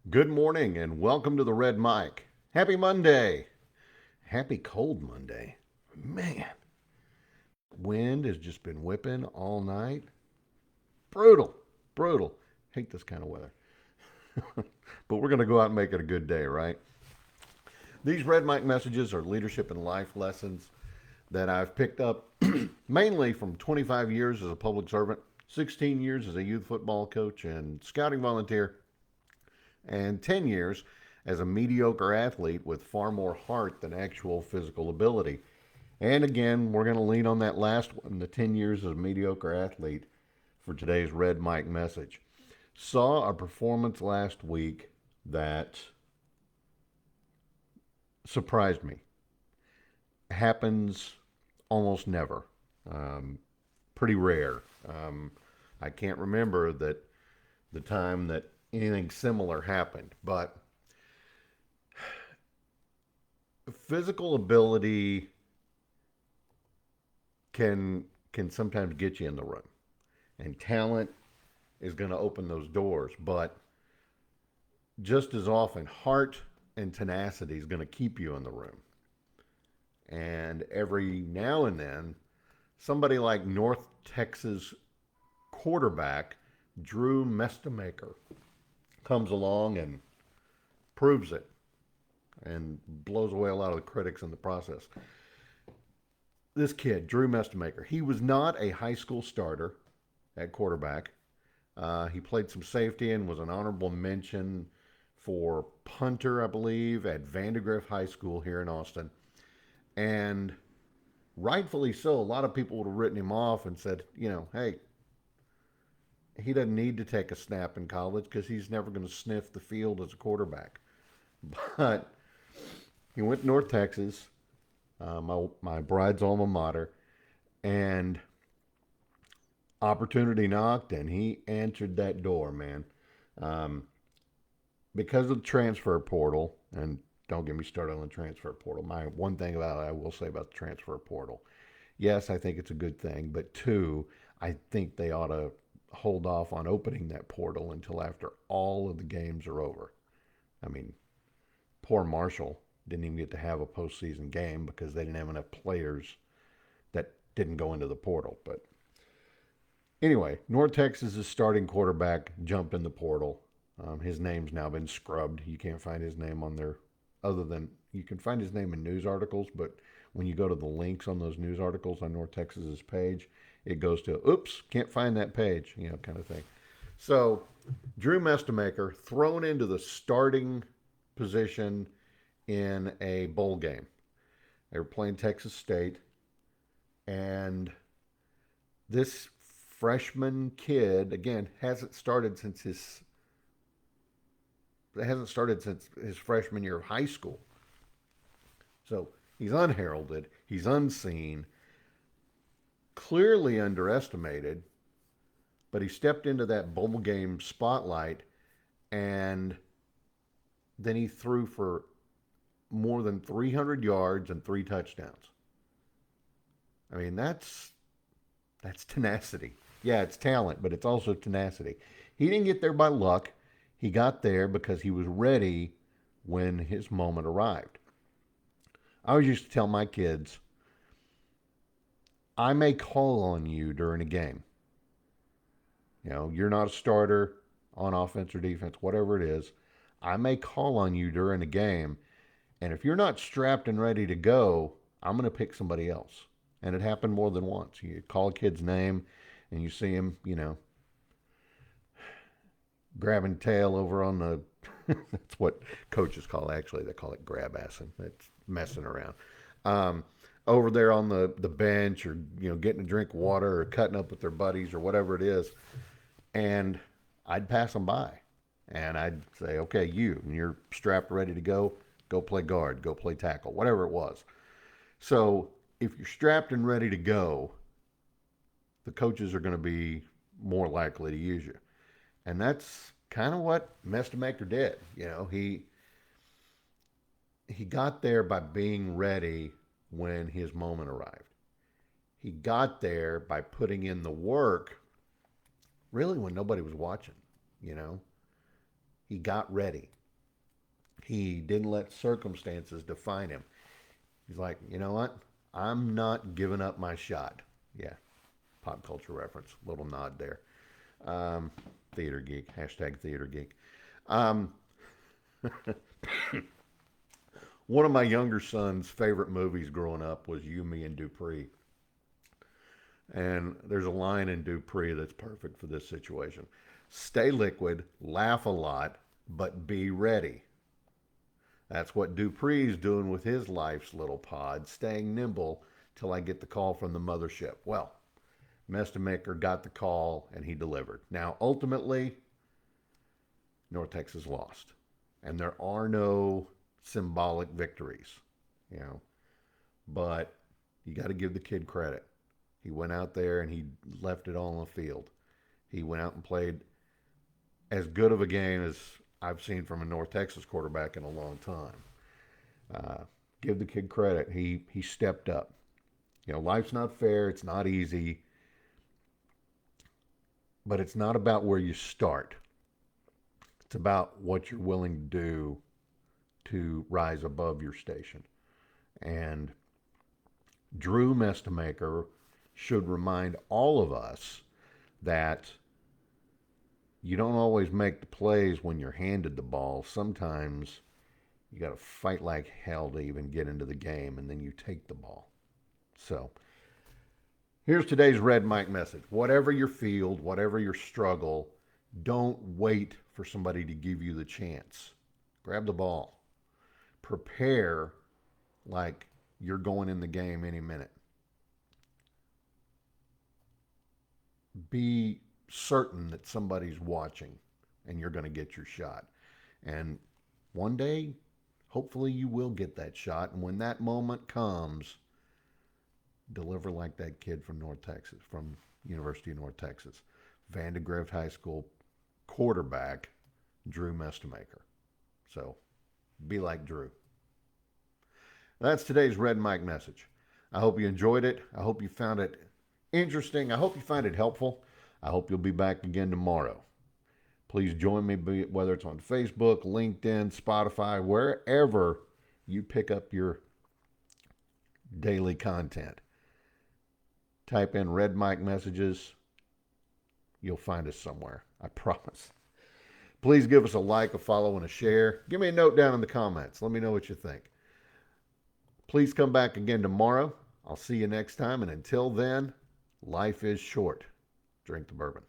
Good morning and welcome to the Red Mic. Happy Monday. Happy cold Monday. Man, wind has just been whipping all night. Brutal. Brutal. Hate this kind of weather. But we're going to go out and make it a good day, right? These Red Mic messages are leadership and life lessons that I've picked up mainly from 25 years as a public servant, 16 years as a youth football coach and scouting volunteer, and 10 years as a mediocre athlete with far more heart than actual physical ability. And again, we're going to lean on that last one, the 10 years as a mediocre athlete, for today's Red Mike message. Saw a performance last week that surprised me. Happens almost never. Um, Pretty rare. I can't remember that the time that anything similar happened, but physical ability can sometimes get you in the room, and talent is going to open those doors. But just as often, heart and tenacity is going to keep you in the room. And every now and then, somebody like North Texas quarterback Drew Mestamaker comes along and proves it and blows away a lot of the critics in the process. This kid, Drew Mestamaker, he was not a high school starter at quarterback. He played some safety and was an honorable mention for punter, I believe, at Vandegrift High School here in Austin. And rightfully so, a lot of people would have written him off and said, hey, he doesn't need to take a snap in college because he's never going to sniff the field as a quarterback. But he went to North Texas, my bride's alma mater, and opportunity knocked, and he answered that door, man. Um, because of the transfer portal, and don't get me started on the transfer portal. My one thing about it, I will say about the transfer portal, yes, I think it's a good thing, but two, I think they ought to hold off on opening that portal until after all of the games are over. I mean, poor Marshall didn't even get to have a postseason game because they didn't have enough players that didn't go into the portal. But anyway, North Texas' starting quarterback jumped in the portal. His name's now been scrubbed. You can't find his name on there, other than you can find his name in news articles, but when you go to the links on those news articles on North Texas's page, it goes to oops, can't find that page, kind of thing. So Drew Mestamaker thrown into the starting position in a bowl game. They were playing Texas State, and this freshman kid again hasn't started since his freshman year of high school. So he's unheralded, he's unseen, clearly underestimated, but he stepped into that bowl game spotlight, and then he threw for more than 300 yards and three touchdowns. I mean, that's tenacity. Yeah, it's talent, but it's also tenacity. He didn't get there by luck. He got there because he was ready when his moment arrived. I always used to tell my kids, I may call on you during a game. You're not a starter on offense or defense, whatever it is. I may call on you during a game, and if you're not strapped and ready to go, I'm going to pick somebody else. And it happened more than once. You call a kid's name, and you see him, grabbing tail over on the. That's what coaches call it. Actually, they call it grab assing. It's messing around. Um, Over there on the bench, or getting a drink of water, or cutting up with their buddies, or whatever it is, and I'd pass them by, and I'd say, "Okay, you're strapped, ready to go. Go play guard. Go play tackle. Whatever it was." So if you're strapped and ready to go, the coaches are going to be more likely to use you. And that's kind of what Mestamaker did. He got there by being ready when his moment arrived. He got there by putting in the work really when nobody was watching, you know. He got ready. He didn't let circumstances define him. He's like, you know what? I'm not giving up my shot. Yeah, pop culture reference. Little nod there. Um, Theater geek. Hashtag theater geek. Um, One of my younger son's favorite movies growing up was You, Me, and Dupree. And there's a line in Dupree that's perfect for this situation. Stay liquid, laugh a lot, but be ready. That's what Dupree's doing with his life's little pod, staying nimble till I get the call from the mothership. Well, Mestamaker got the call and he delivered. Now, ultimately, North Texas lost. And there are no symbolic victories, you know, but you got to give the kid credit. He went out there and he left it all on the field. He went out and played as good of a game as I've seen from a North Texas quarterback in a long time. Uh, give the kid credit. He stepped up. You know, life's not fair. It's not easy, but it's not about where you start. It's about what you're willing to do to rise above your station. And Drew Mestamaker should remind all of us that you don't always make the plays when you're handed the ball. Sometimes you got to fight like hell to even get into the game, and then you take the ball. So here's today's Red Mike message. Whatever your field, whatever your struggle, don't wait for somebody to give you the chance. Grab the ball. Prepare like you're going in the game any minute. Be certain that somebody's watching and you're going to get your shot. And one day, hopefully, you will get that shot. And when that moment comes, deliver like that kid from North Texas, from University of North Texas, Vandegrift High School quarterback, Drew Mestamaker. So be like Drew. That's today's Red Mike message. I hope you enjoyed it. I hope you found it interesting. I hope you find it helpful. I hope you'll be back again tomorrow. Please join me, whether it's on Facebook, LinkedIn, Spotify, wherever you pick up your daily content. Type in Red Mike messages. You'll find us somewhere. I promise. Please give us a like, a follow, and a share. Give me a note down in the comments. Let me know what you think. Please come back again tomorrow. I'll see you next time. And until then, life is short. Drink the bourbon.